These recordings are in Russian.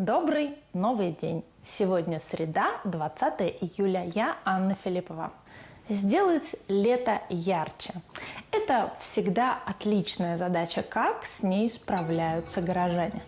Добрый новый день! Сегодня среда, 20 июля. Я Анна Филиппова. Сделать лето ярче. Это всегда отличная задача. Как с ней справляются горожане?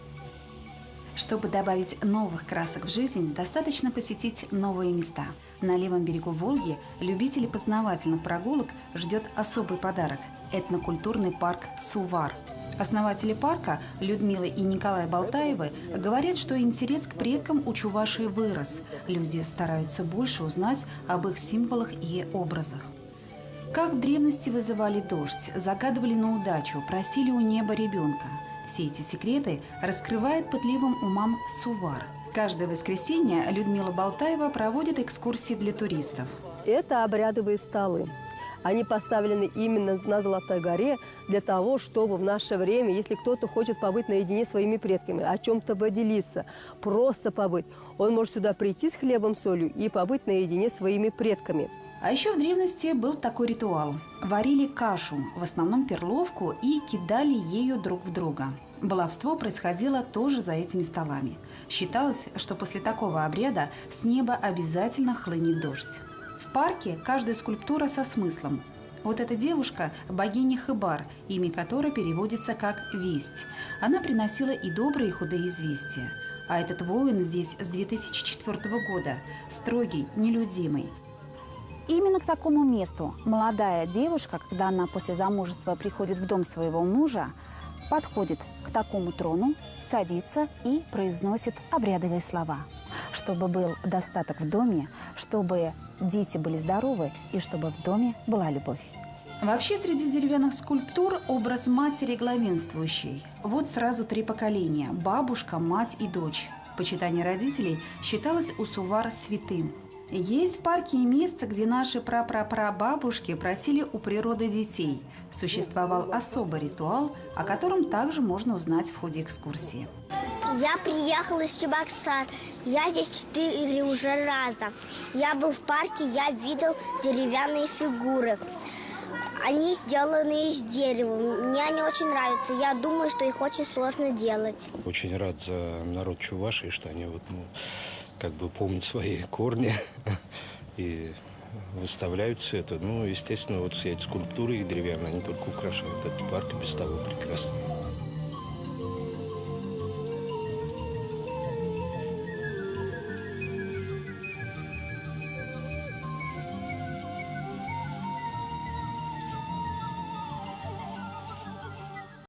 Чтобы добавить новых красок в жизнь, достаточно посетить новые места. На левом берегу Волги любителей познавательных прогулок ждет особый подарок – этнокультурный парк «Сувар». Основатели парка Людмила и Николай Болтаевы говорят, что интерес к предкам у чувашей вырос. Люди стараются больше узнать об их символах и образах. Как в древности вызывали дождь, загадывали на удачу, просили у неба ребенка. Все эти секреты раскрывает пытливым умам Сувар. Каждое воскресенье Людмила Болтаева проводит экскурсии для туристов. Это обрядовые столы. Они поставлены именно на Золотой горе для того, чтобы в наше время, если кто-то хочет побыть наедине с своими предками, о чем-то поделиться, просто побыть, он может сюда прийти с хлебом, солью и побыть наедине с своими предками. А еще в древности был такой ритуал. Варили кашу, в основном перловку, и кидали ею друг в друга. Баловство происходило тоже за этими столами. Считалось, что после такого обряда с неба обязательно хлынет дождь. В парке каждая скульптура со смыслом. Вот эта девушка – богиня Хыбар, имя которой переводится как «весть». Она приносила и добрые, и худые известия. А этот воин здесь с 2004 года – строгий, нелюдимый. Именно к такому месту молодая девушка, когда она после замужества приходит в дом своего мужа, подходит к такому трону, садится и произносит обрядовые слова, чтобы был достаток в доме, чтобы дети были здоровы и чтобы в доме была любовь. Вообще среди деревянных скульптур образ матери главенствующей. Вот сразу 3 поколения – бабушка, мать и дочь. Почитание родителей считалось у Сувара святым. Есть парки и места, где наши прапрапрабабушки просили у природы детей. Существовал особый ритуал, о котором также можно узнать в ходе экскурсии. Я приехала из Чебоксар. Я здесь 4 уже раза. Я был в парке, я видел деревянные фигуры. Они сделаны из дерева. Мне они очень нравятся. Я думаю, что их очень сложно делать. Очень рад за народ Чувашии, что они помнят свои корни и выставляют все это. Естественно, все эти скульптуры и деревянные, они только украшают этот парк, и без того прекрасно.